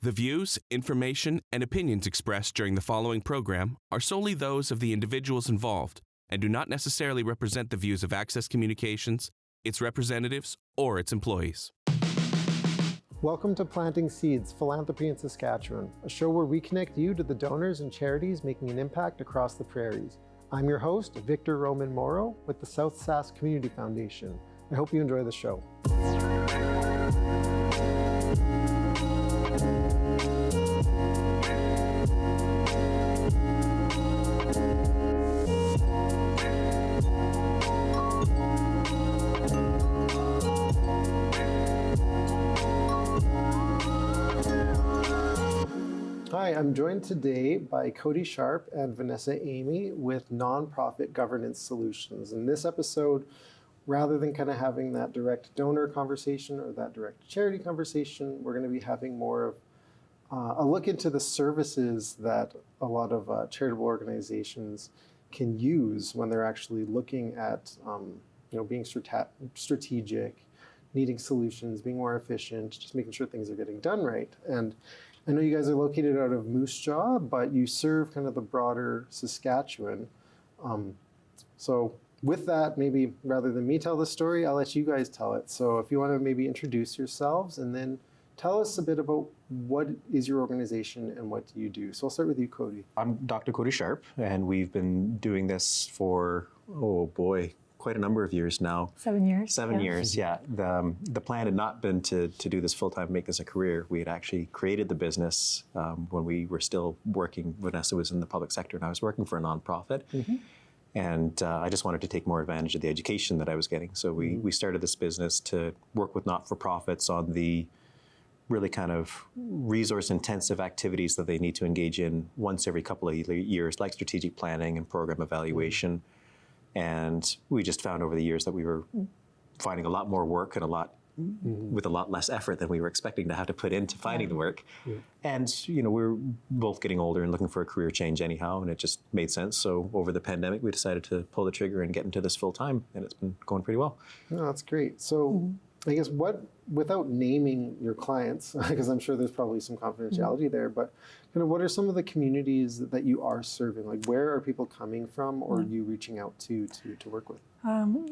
The views, information, and opinions expressed during the following program are solely those of the individuals involved and do not necessarily represent the views of Access Communications, its representatives, or its employees. Welcome to Planting Seeds, Philanthropy in Saskatchewan, a show where we connect you to the donors and charities making an impact across the prairies. I'm your host, Victor Roman Morrow, with the South Sask Community Foundation. I hope you enjoy the show. Hi, I'm joined today by Cody Sharpe and Vanessa Amy with Nonprofit Governance Solutions. In this episode, rather than kind of having that direct donor conversation or that direct charity conversation, we're going to be having more of a look into the services that a lot of charitable organizations can use when they're actually looking at being strategic, needing solutions, being more efficient, just making sure things are getting done right. And I know you guys are located out of Moose Jaw, but you serve kind of the broader Saskatchewan. So with that, maybe rather than me tell the story, I'll let you guys tell it. So if you want to maybe introduce yourselves and then tell us a bit about what is your organization and what do you do. So I'll start with you, Cody. I'm Dr. Cody Sharpe, and we've been doing this for, quite a number of years now. 7 years. 7 years, yeah. The plan had not been to do this full-time, make this a career. We had actually created the business when we were still working. Vanessa was in the public sector and I was working for a nonprofit. Mm-hmm. And I just wanted to take more advantage of the education that I was getting. So we started this business to work with not-for-profits on the really kind of resource-intensive activities that they need to engage in once every couple of years, like strategic planning and program evaluation. Mm-hmm. And we just found over the years that we were finding a lot more work and with a lot less effort than we were expecting to have to put into finding the work. Yeah. And, we were both getting older and looking for a career change anyhow, and it just made sense. So over the pandemic, we decided to pull the trigger and get into this full time, and it's been going pretty well. Oh, that's great. So I guess without naming your clients, because I'm sure there's probably some confidentiality there, but kind of what are some of the communities that you are serving? Like where are people coming from or are you reaching out to work with?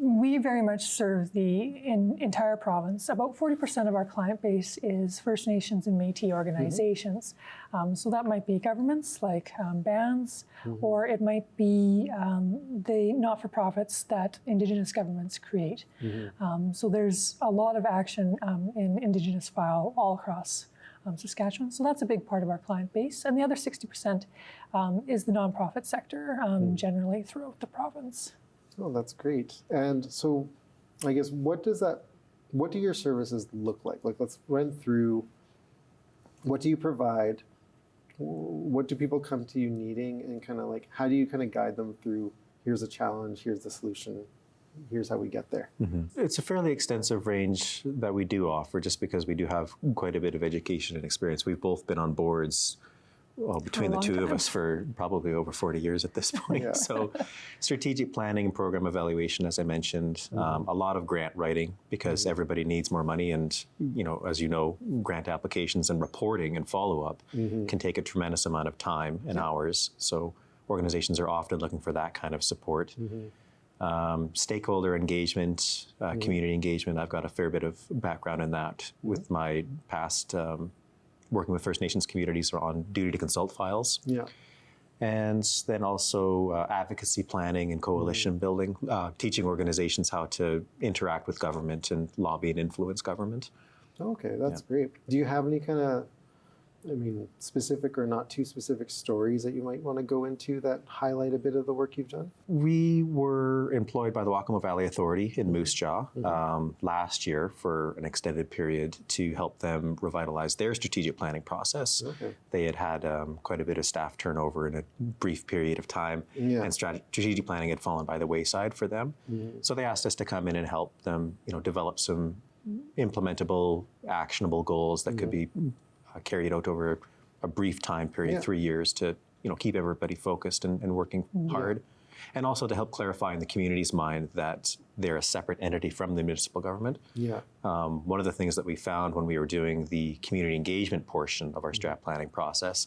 We very much serve the entire province. About 40% of our client base is First Nations and Métis organizations. Mm-hmm. So that might be governments like bands, or it might be the not-for-profits that Indigenous governments create. Mm-hmm. So there's a lot of action in Indigenous file all across Saskatchewan. So that's a big part of our client base. And the other 60% is the nonprofit sector generally throughout the province. Oh, that's great. And so I guess what do your services look like? Like let's run through, what do you provide? What do people come to you needing? And kind of like, how do you kind of guide them through, here's a challenge, here's the solution, here's how we get there? Mm-hmm. It's a fairly extensive range that we do offer just because we do have quite a bit of education and experience. We've both been on boards between the two of us for probably over 40 years at this point. Yeah. So strategic planning and program evaluation, as I mentioned, a lot of grant writing because everybody needs more money. And, as you know, grant applications and reporting and follow-up can take a tremendous amount of time and hours. So organizations are often looking for that kind of support. Stakeholder engagement, community engagement. I've got a fair bit of background in that with my past working with First Nations communities on duty to consult files. Yeah. And then also advocacy planning and coalition building, teaching organizations how to interact with government and lobby and influence government. Okay, that's great. Do you have any kind of, specific or not too specific stories that you might want to go into that highlight a bit of the work you've done? We were employed by the Wakima Valley Authority in Moose Jaw last year for an extended period to help them revitalize their strategic planning process. Okay. They had quite a bit of staff turnover in a brief period of time, and strategic planning had fallen by the wayside for them. So they asked us to come in and help them, develop some implementable, actionable goals that could be carried out over a brief time period, 3 years, to keep everybody focused and working hard. And also to help clarify in the community's mind that they're a separate entity from the municipal government. Yeah. One of the things that we found when we were doing the community engagement portion of our strat planning process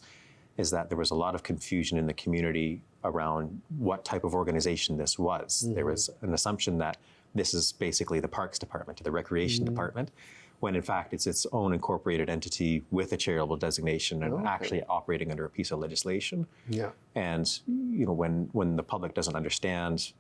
is that there was a lot of confusion in the community around what type of organization this was. There was an assumption that this is basically the Parks Department or the Recreation Department, when in fact it's its own incorporated entity with a charitable designation and actually operating under a piece of legislation. Yeah. And when the public doesn't understand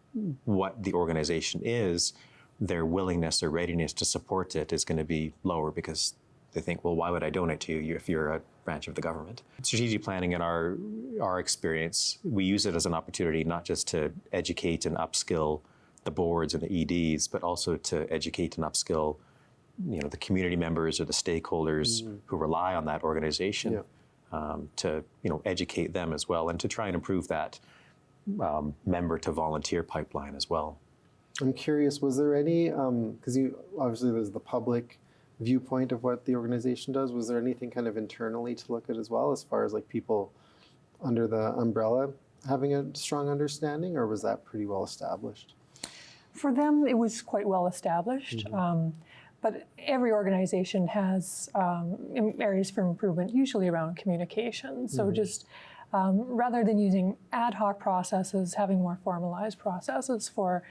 what the organization is, their willingness or readiness to support it is going to be lower because they think, well, why would I donate to you if you're a branch of the government? Strategic planning, in our experience, we use it as an opportunity not just to educate and upskill the boards and the EDs, but also to educate and upskill the community members or the stakeholders who rely on that organization, to educate them as well, and to try and improve that member to volunteer pipeline as well. I'm curious, was there any, because obviously there's the public viewpoint of what the organization does, was there anything kind of internally to look at as well, as far as like people under the umbrella having a strong understanding, or was that pretty well established? For them, it was quite well established. But every organization has areas for improvement, usually around communication. So just rather than using ad hoc processes, having more formalized processes for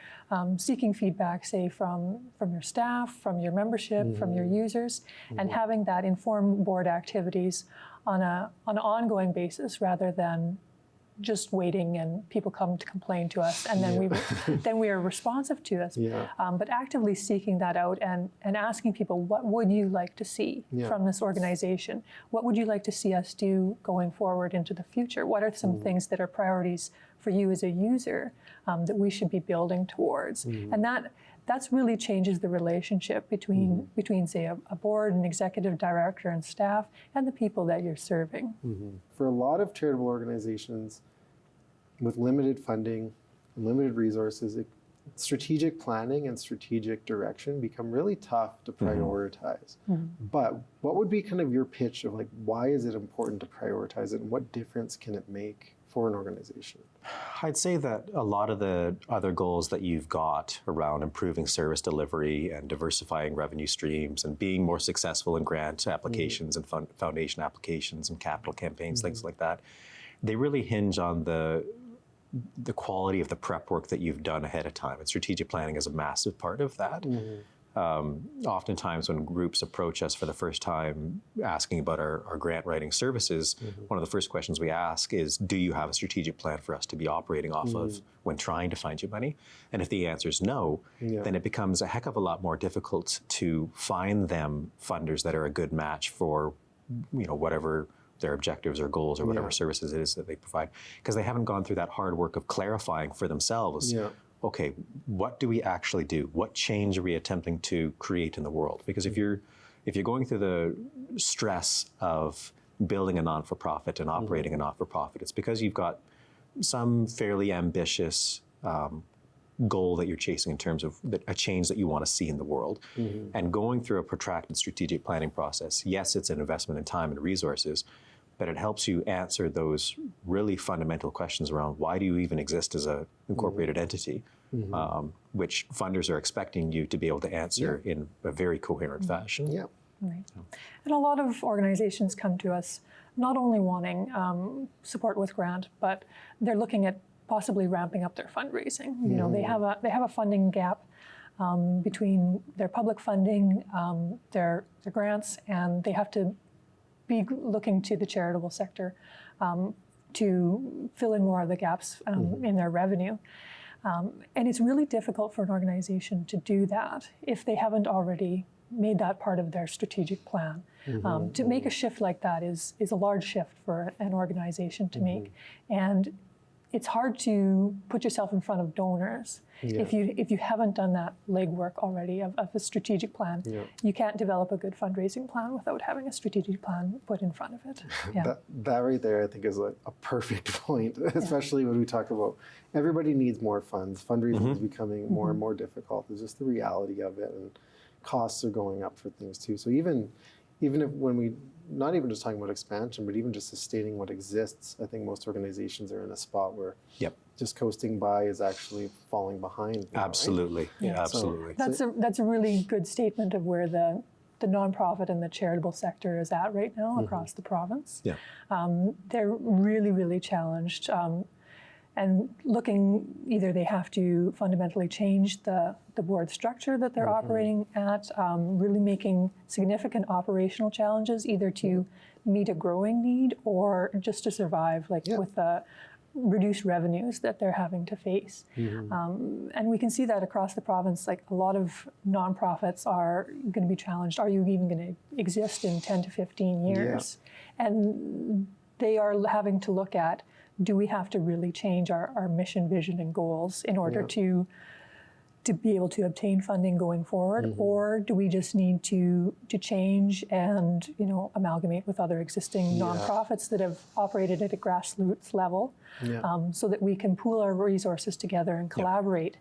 seeking feedback, say from your staff, from your membership, from your users, and having that inform board activities on an ongoing basis rather than just waiting and people come to complain to us and then we are responsive to us. But actively seeking that out and asking people, what would you like to see from this organization? What would you like to see us do going forward into the future? What are some things that are priorities for you as a user that we should be building towards? And that's really changes the relationship between say a board, an executive director and staff, and the people that you're serving. For a lot of charitable organizations with limited funding and limited resources, strategic planning and strategic direction become really tough to prioritize. But what would be kind of your pitch of like, why is it important to prioritize it and what difference can it make for an organization? I'd say that a lot of the other goals that you've got around improving service delivery and diversifying revenue streams and being more successful in grant applications and foundation applications and capital campaigns, things like that, they really hinge on the quality of the prep work that you've done ahead of time. And strategic planning is a massive part of that. Oftentimes when groups approach us for the first time asking about our grant writing services, one of the first questions we ask is, do you have a strategic plan for us to be operating off of when trying to find you money? And if the answer is no, then it becomes a heck of a lot more difficult to find them funders that are a good match for whatever their objectives or goals or whatever services it is that they provide, because they haven't gone through that hard work of clarifying for themselves, okay, what do we actually do? What change are we attempting to create in the world? Because if you're going through the stress of building a non-for-profit and operating a not-for-profit, it's because you've got some fairly ambitious goal that you're chasing in terms of a change that you want to see in the world. And going through a protracted strategic planning process, yes, it's an investment in time and resources, but it helps you answer those really fundamental questions around why do you even exist as an incorporated entity, which funders are expecting you to be able to answer in a very coherent fashion. Right. And a lot of organizations come to us not only wanting support with grant, but they're looking at possibly ramping up their fundraising. They have a funding gap between their public funding, their grants, and they have to be looking to the charitable sector to fill in more of the gaps in their revenue. And it's really difficult for an organization to do that if they haven't already made that part of their strategic plan. To make a shift like that is a large shift for an organization to make. And it's hard to put yourself in front of donors if you haven't done that legwork already of a strategic plan. You can't develop a good fundraising plan without having a strategic plan put in front of it. That right there, I think, is a perfect point, especially when we talk about everybody needs more funds. Fundraising is becoming more and more difficult. It's just the reality of it, and costs are going up for things too. So even even if when we, not even just talking about expansion, but even just sustaining what exists, I think most organizations are in a spot where just coasting by is actually falling behind. Now, Absolutely. right? Yeah, absolutely. That's a really good statement of where the nonprofit and the charitable sector is at right now across the province. Yeah. They're really, really challenged. And looking, either they have to fundamentally change the board structure that they're operating at, really making significant operational challenges, either to meet a growing need or just to survive, with the reduced revenues that they're having to face. And we can see that across the province, like a lot of nonprofits are going to be challenged. Are you even going to exist in 10 to 15 years? And they are having to look at, do we have to really change our mission, vision, and goals in order to be able to obtain funding going forward, or do we just need to change and amalgamate with other existing nonprofits that have operated at a grassroots level, so that we can pool our resources together and collaborate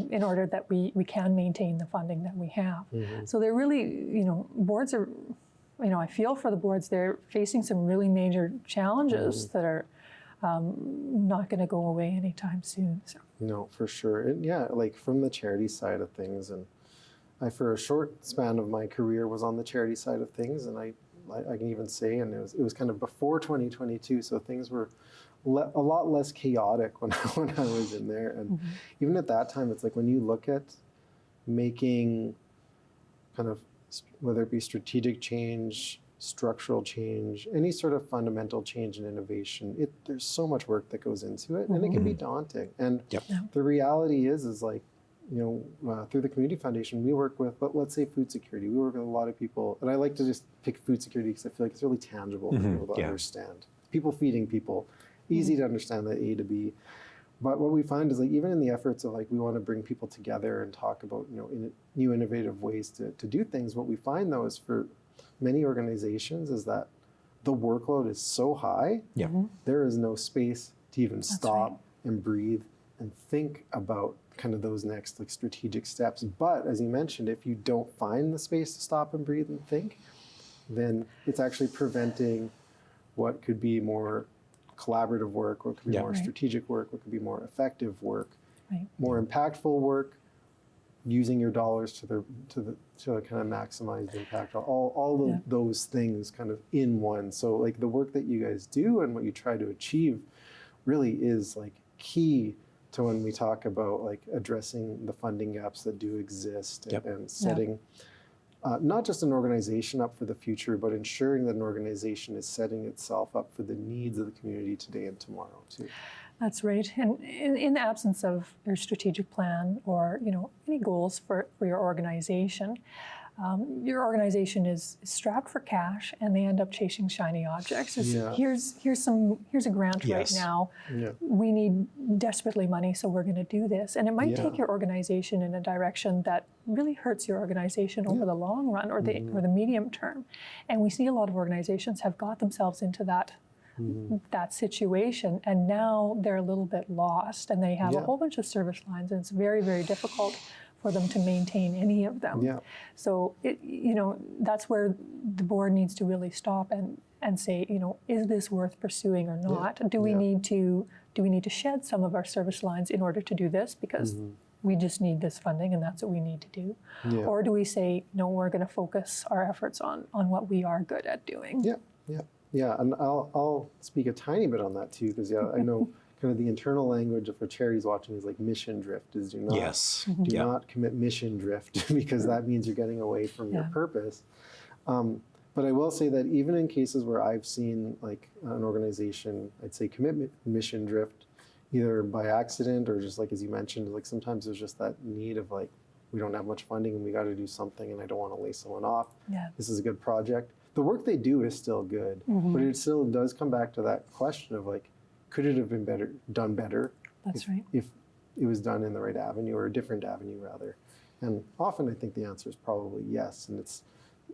in order that we can maintain the funding that we have. So they're really, boards are, I feel for the boards, they're facing some really major challenges that are not going to go away anytime soon. So. No, for sure. And like from the charity side of things, and I, for a short span of my career, was on the charity side of things, and I can even say, and it was kind of before 2022, so things were a lot less chaotic when I was in there. And even at that time, it's like when you look at making kind of, whether it be strategic change, structural change, any sort of fundamental change and innovation, there's so much work that goes into it, and it can be daunting. And the reality is like, through the Community Foundation, we work with, let's say, food security. We work with a lot of people, and I like to just pick food security because I feel like it's really tangible for people to understand. People feeding people, easy to understand that A to B. But what we find is, like, even in the efforts of, like, we want to bring people together and talk about, new innovative ways to do things, what we find, though, is for many organizations is that the workload is so high, there is no space to even stop and breathe and think about kind of those next strategic steps. But as you mentioned, if you don't find the space to stop and breathe and think, then it's actually preventing what could be more collaborative work, what could be more strategic work, what could be more effective work, more impactful work, using your dollars to kind of maximize the impact. All of those things kind of in one. So like the work that you guys do and what you try to achieve really is like key to when we talk about like addressing the funding gaps that do exist and setting not just an organization up for the future, but ensuring that an organization is setting itself up for the needs of the community today and tomorrow too. That's right. And in the absence of your strategic plan or any goals for your organization is strapped for cash, and they end up chasing shiny objects. Here's a grant right now. We need desperately money, so we're going to do this. And it might take your organization in a direction that really hurts your organization over the long run or the medium term. And we see a lot of organizations have got themselves into that situation, and now they're a little bit lost, and they have a whole bunch of service lines, and it's very, very difficult for them to maintain any of them. So that's where the board needs to really stop and say, is this worth pursuing or not? Do we need to shed some of our service lines in order to do this because we just need this funding and that's what we need to do? Or do we say, no, we're going to focus our efforts on what we are good at doing? Yeah, and I'll speak a tiny bit on that too, because I know kind of the internal language for charities watching is like mission drift. Is do not commit mission drift because that means you're getting away from your purpose. But I will say that even in cases where I've seen like an organization, I'd say commit mission drift, either by accident or just like as you mentioned, like sometimes there's just that need of like, we don't have much funding and we got to do something and I don't want to lay someone off. This is a good project. The work they do is still good, but it still does come back to that question of like, could it have been done better? If it was done in the right avenue or a different avenue rather. And often I think the answer is probably yes. And it's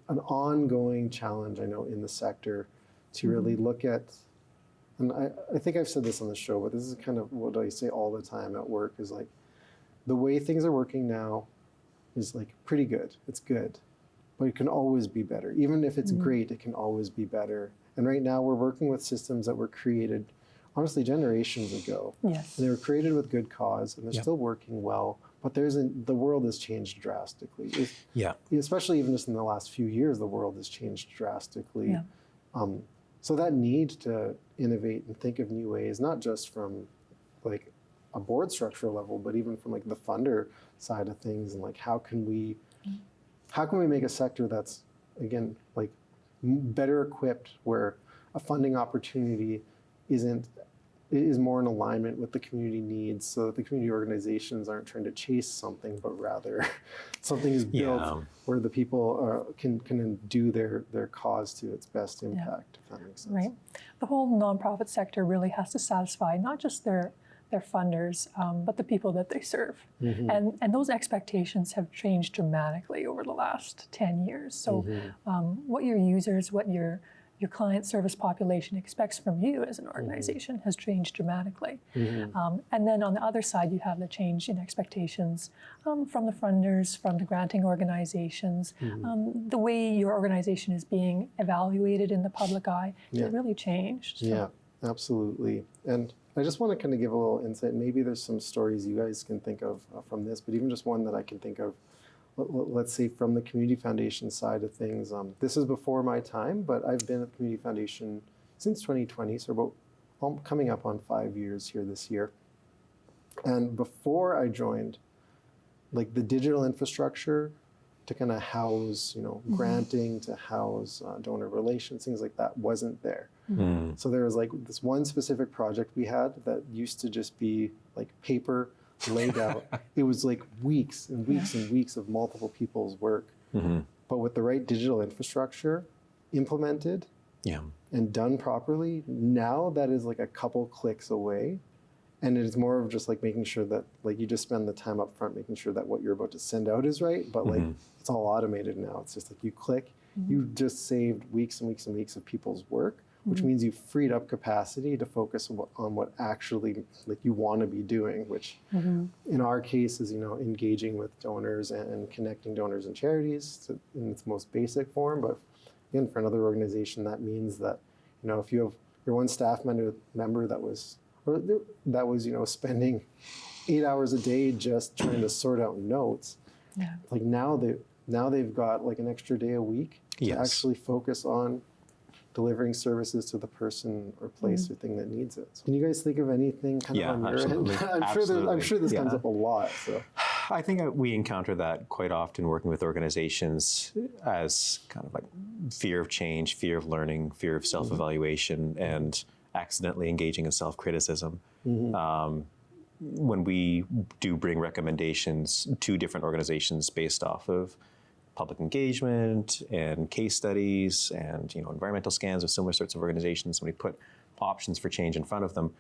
an ongoing challenge, I know, in the sector to really look at, and I think I've said this on the show, but this is kind of what I say all the time at work is like, the way things are working now is like pretty good. It's good. but it can always be better. Even if it's great, it can always be better. And right now we're working with systems that were created, honestly, generations ago. Yes. And they were created with good cause, and they're still working well. But the world has changed drastically. Especially even just in the last few years, the world has changed drastically. Yeah. So that need to innovate and think of new ways, not just from like a board structure level, but even from like the funder side of things, and like how can we make a sector that's, again, like better equipped, where a funding opportunity is more in alignment with the community needs, so that the community organizations aren't trying to chase something, but rather something is built where the people can do their cause to its best impact, if that makes sense. Right. The whole nonprofit sector really has to satisfy not just their funders, but the people that they serve. And those expectations have changed dramatically over the last 10 years. So what your users, what your client service population expects from you as an organization has changed dramatically. And then on the other side, you have the change in expectations from the funders, from the granting organizations, the way your organization is being evaluated in the public eye has really changed. So. Yeah, absolutely. And I just want to kind of give a little insight. Maybe there's some stories you guys can think of from this, but even just one that I can think of, let's say from the Community Foundation side of things. This is before my time, but I've been at the Community Foundation since 2020, so about coming up on 5 years here this year. And before I joined, like the digital infrastructure to kind of house, granting, to house donor relations, things like that wasn't there. So there was like this one specific project we had that used to just be like paper laid out. It was like weeks and weeks and weeks of multiple people's work. But with the right digital infrastructure implemented and done properly, now that is like a couple clicks away. And it's more of just like making sure that like you just spend the time up front making sure that what you're about to send out is right. But like it's all automated now. It's just like you click, you just saved weeks and weeks and weeks of people's work, which means you freed up capacity to focus on what actually like you want to be doing, which in our case is, engaging with donors and connecting donors and charities in its most basic form. But again, for another organization, that means that, if you have your one staff member that was spending 8 hours a day just trying to sort out notes, like now they've got like an extra day a week to actually focus on delivering services to the person or place or thing that needs it. So can you guys think of anything kind of on your end? I'm sure this comes up a lot. So I think we encounter that quite often working with organizations as kind of like fear of change, fear of learning, fear of self-evaluation, and accidentally engaging in self-criticism. When we do bring recommendations to different organizations based off of public engagement and case studies and environmental scans of similar sorts of organizations, when we put options for change in front of them,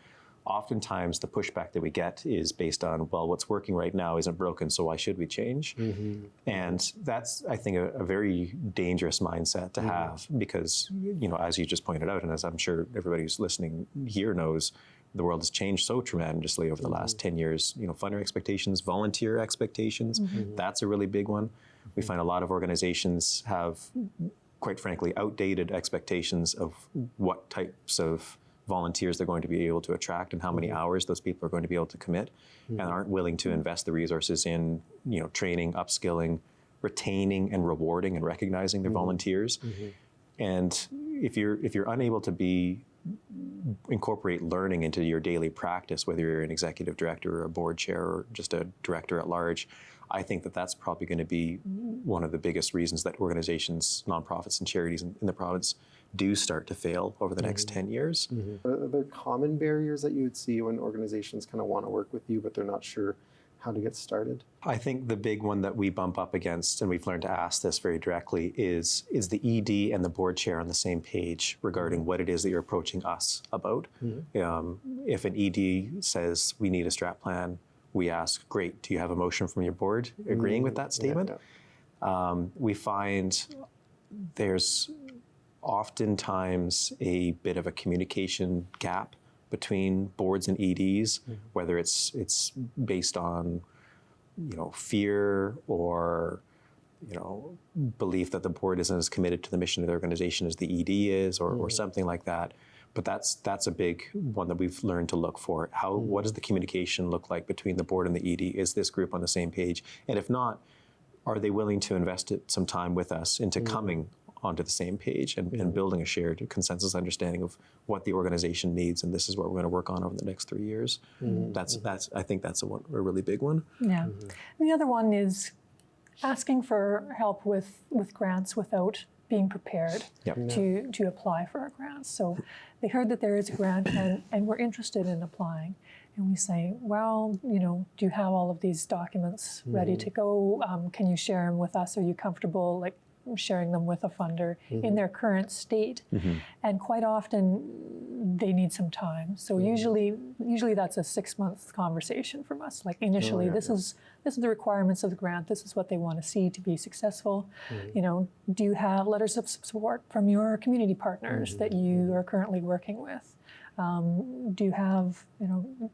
oftentimes the pushback that we get is based on, well, what's working right now isn't broken, so why should we change? And that's, I think, a very dangerous mindset to have, because, as you just pointed out, and as I'm sure everybody who's listening here knows, the world has changed so tremendously over the last 10 years. Funder expectations, volunteer expectations, that's a really big one. We find a lot of organizations have, quite frankly, outdated expectations of what types of volunteers they're going to be able to attract and how many hours those people are going to be able to commit, and aren't willing to invest the resources in, training, upskilling, retaining and rewarding and recognizing their volunteers. And if you're unable to incorporate learning into your daily practice, whether you're an executive director or a board chair or just a director at large, I think that's probably going to be one of the biggest reasons that organizations, nonprofits and charities in the province do start to fail over the next 10 years. Are there common barriers that you would see when organizations kind of want to work with you, but they're not sure how to get started? I think the big one that we bump up against, and we've learned to ask this very directly, is the ED and the board chair on the same page regarding what it is that you're approaching us about? If an ED says we need a strat plan, we ask, great, do you have a motion from your board agreeing with that statement? We find there's oftentimes a bit of a communication gap between boards and EDs, whether it's based on fear or belief that the board isn't as committed to the mission of the organization as the ED is, or something like that. But that's a big one that we've learned to look for. What does the communication look like between the board and the ED? Is this group on the same page? And if not, are they willing to invest some time with us into coming onto the same page and building a shared consensus understanding of what the organization needs, and this is what we're going to work on over the next 3 years. I think that's a really big one. Yeah. And the other one is asking for help with grants without being prepared to apply for a grant. So they heard that there is a grant and we're interested in applying. And we say, well, do you have all of these documents ready to go? Can you share them with us? Are you comfortable like sharing them with a funder in their current state? And quite often they need some time. So usually that's a 6-month conversation from us. Like initially, this is the requirements of the grant. This is what they want to see to be successful. Do you have letters of support from your community partners that you are currently working with? Do you have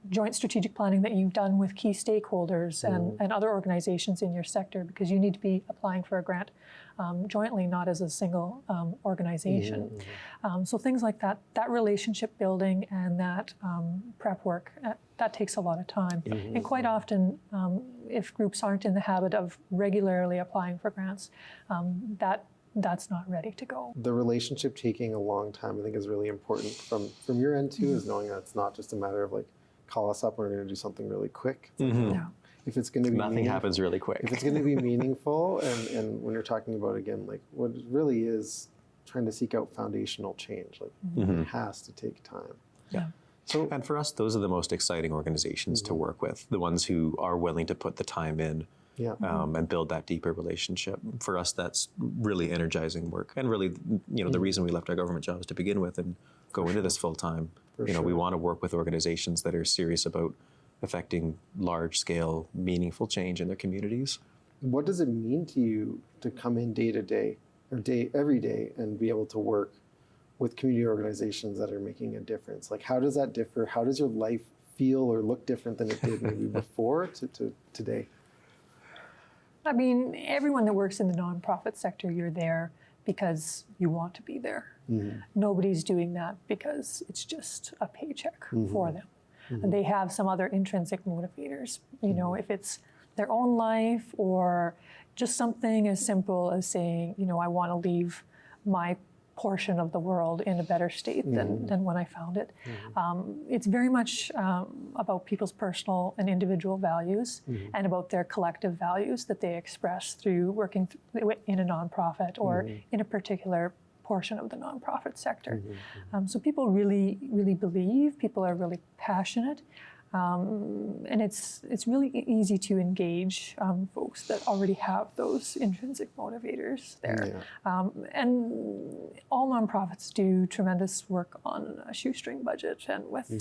joint strategic planning that you've done with key stakeholders and other organizations in your sector, because you need to be applying for a grant jointly, not as a single organization. So things like that relationship building and that prep work, that takes a lot of time. And quite often, if groups aren't in the habit of regularly applying for grants, that's not ready to go. The relationship taking a long time, I think, is really important from your end too, is knowing that it's not just a matter of like, call us up, we're going to do something really quick. It's like, if it's going to be nothing happens really quick. If it's going to be meaningful, and when you're talking about, again, like what it really is trying to seek out foundational change, like it has to take time. So, and for us, those are the most exciting organizations to work with, the ones who are willing to put the time in. And build that deeper relationship. For us, that's really energizing work, and really, the reason we left our government jobs to begin with and go into this full time. We want to work with organizations that are serious about affecting large-scale, meaningful change in their communities. What does it mean to you to come in day to day, or every day, and be able to work with community organizations that are making a difference? Like, how does that differ? How does your life feel or look different than it did maybe before to today? I mean, everyone that works in the nonprofit sector, you're there because you want to be there. Nobody's doing that because it's just a paycheck for them. And they have some other intrinsic motivators, if it's their own life or just something as simple as saying, I want to leave my portion of the world in a better state than when I found it. It's very much about people's personal and individual values and about their collective values that they express through working in a nonprofit or in a particular portion of the nonprofit sector. So people really, really believe, people are really passionate. And it's really easy to engage folks that already have those intrinsic motivators there. And all nonprofits do tremendous work on a shoestring budget and with,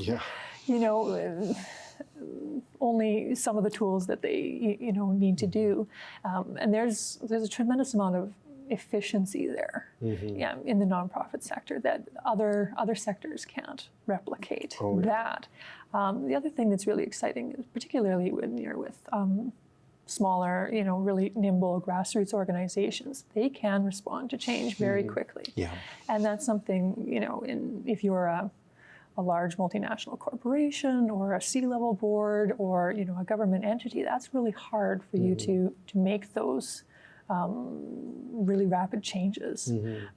only some of the tools that they need to do. And there's a tremendous amount of efficiency there in the nonprofit sector that other sectors can't replicate that. The other thing that's really exciting, particularly when you're with smaller, really nimble grassroots organizations, they can respond to change very quickly. And that's something, if you're a large multinational corporation or a C-level board or, a government entity, that's really hard for you to make those really rapid changes.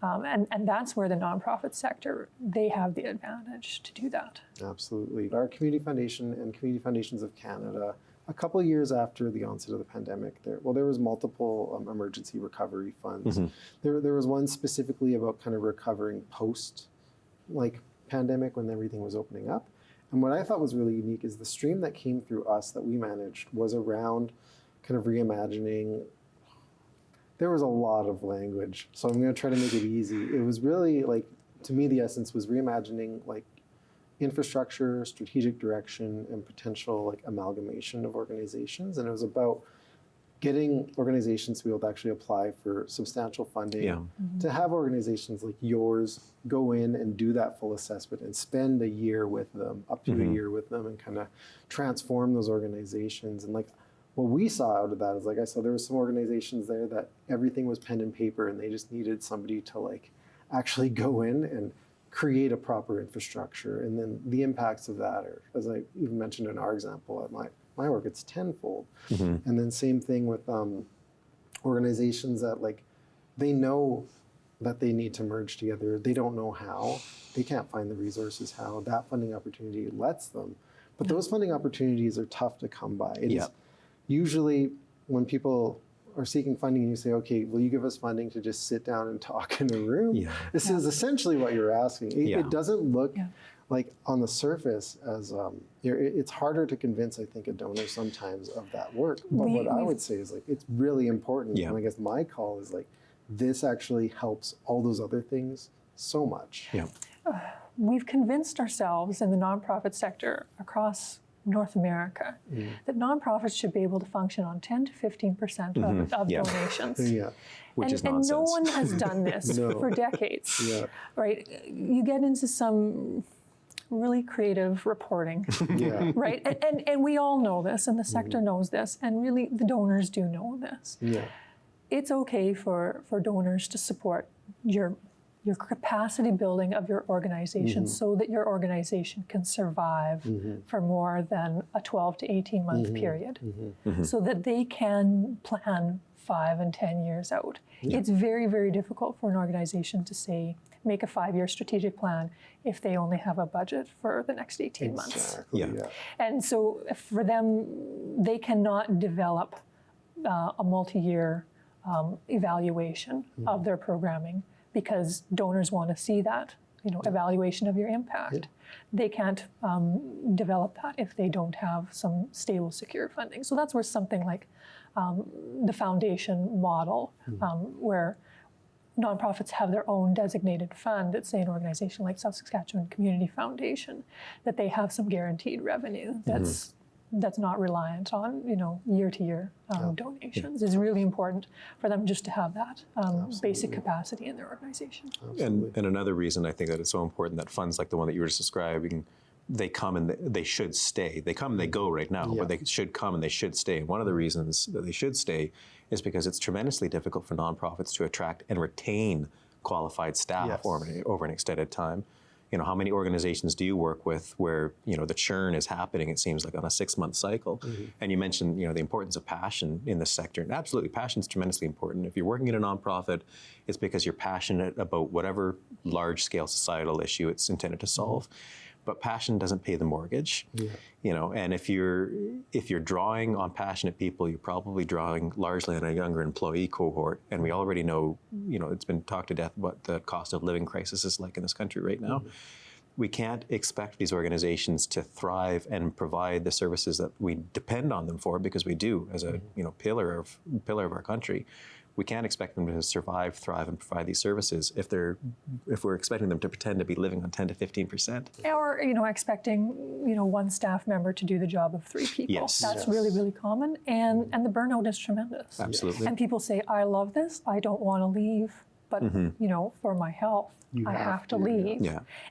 And that's where the nonprofit sector, they have the advantage to do that. Absolutely. Our community foundation and Community Foundations of Canada, a couple of years after the onset of the pandemic, there was multiple emergency recovery funds. There was one specifically about kind of recovering post pandemic when everything was opening up. And what I thought was really unique is the stream that came through us that we managed was around kind of reimagining. There was a lot of language, so I'm going to try to make it easy. It was really to me, the essence was reimagining infrastructure, strategic direction, and potential amalgamation of organizations. And it was about getting organizations to be able to actually apply for substantial funding, to have organizations like yours go in and do that full assessment and spend a year with them, up to a year with them, and kind of transform those organizations. And what we saw out of that is, like I said, there were some organizations there that everything was pen and paper, and they just needed somebody to like actually go in and create a proper infrastructure. And then the impacts of that are, as I even mentioned in our example at my work, it's tenfold. And then same thing with organizations that like, they know that they need to merge together. They don't know how. They can't find the resources how. That funding opportunity lets them. But those funding opportunities are tough to come by. It is usually when people are seeking funding and you say, okay, will you give us funding to just sit down and talk in a room? This is essentially what you're asking. It doesn't look like on the surface as, it's harder to convince, I think, a donor sometimes of that work. But what I would say is like, it's really important. And I guess my call is like, this actually helps all those other things so much. We've convinced ourselves in the nonprofit sector across North America that nonprofits should be able to function on 10 to 15% of donations. Which is nonsense. And no one has done this for decades. Right? You get into some really creative reporting, right? And we all know this, and the sector knows this, and really the donors do know this. It's okay for donors to support your capacity building of your organization so that your organization can survive for more than a 12 to 18 month period, so that they can plan 5 and 10 years out. It's very, very difficult for an organization to say, make a 5-year strategic plan if they only have a budget for the next 18 months. And so for them, they cannot develop a multi-year evaluation of their programming, because donors want to see that, evaluation of your impact. They can't develop that if they don't have some stable, secure funding. So that's where something like the foundation model, where nonprofits have their own designated fund, at say an organization like Saskatchewan Community Foundation, that they have some guaranteed revenue that's not reliant on, year-to-year donations. It's really important for them just to have that basic capacity in their organization. And another reason I think that it's so important that funds like the one that you were just describing, they come and they should stay. They come and they go right now, but they should come and they should stay. And one of the reasons that they should stay is because it's tremendously difficult for nonprofits to attract and retain qualified staff over an extended time. How many organizations do you work with where, the churn is happening, it seems like on a 6-month cycle? And you mentioned, the importance of passion in this sector. And absolutely, passion is tremendously important. If you're working in a nonprofit, it's because you're passionate about whatever large-scale societal issue it's intended to solve. But passion doesn't pay the mortgage, and if you're drawing on passionate people, you're probably drawing largely on a younger employee cohort. And we already know, it's been talked to death what the cost of living crisis is like in this country right now. We can't expect these organizations to thrive and provide the services that we depend on them for, because we do as a pillar of our country. We can't expect them to survive, thrive, and provide these services if we're expecting them to pretend to be living on 10 to 15%. Or expecting one staff member to do the job of 3 people. That's really, really common, and the burnout is tremendous. Absolutely. And people say, I love this, I don't want to leave, but for my health, I have to leave.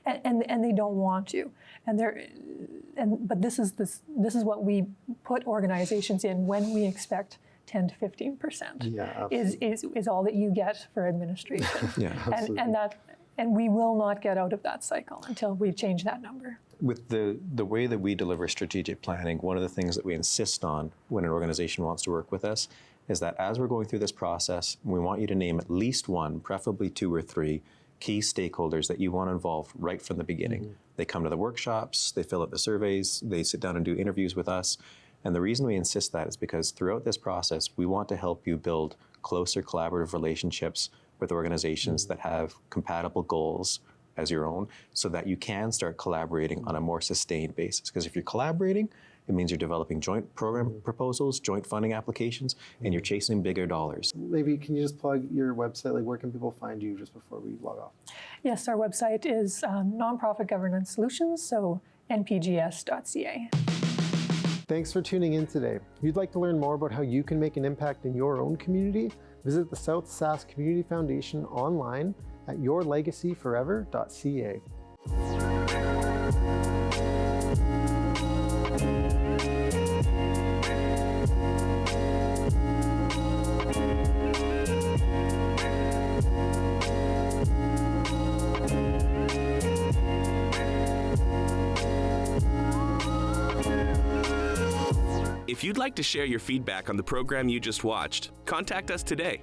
And they don't want to. But this is what we put organizations in when we expect 10 to 15% is all that you get for administration. And we will not get out of that cycle until we change that number. With the way that we deliver strategic planning, one of the things that we insist on when an organization wants to work with us is that as we're going through this process, we want you to name at least 1, preferably 2 or 3, key stakeholders that you want involved right from the beginning. They come to the workshops, they fill out the surveys, they sit down and do interviews with us. And the reason we insist that is because throughout this process, we want to help you build closer collaborative relationships with organizations that have compatible goals as your own, so that you can start collaborating on a more sustained basis. Because if you're collaborating, it means you're developing joint program proposals, joint funding applications, and you're chasing bigger dollars. Maybe can you just plug your website? Like, where can people find you just before we log off? Yes, our website is Nonprofit Governance Solutions, so npgs.ca. Thanks for tuning in today. If you'd like to learn more about how you can make an impact in your own community, visit the South Sask Community Foundation online at yourlegacyforever.ca. If you'd like to share your feedback on the program you just watched, contact us today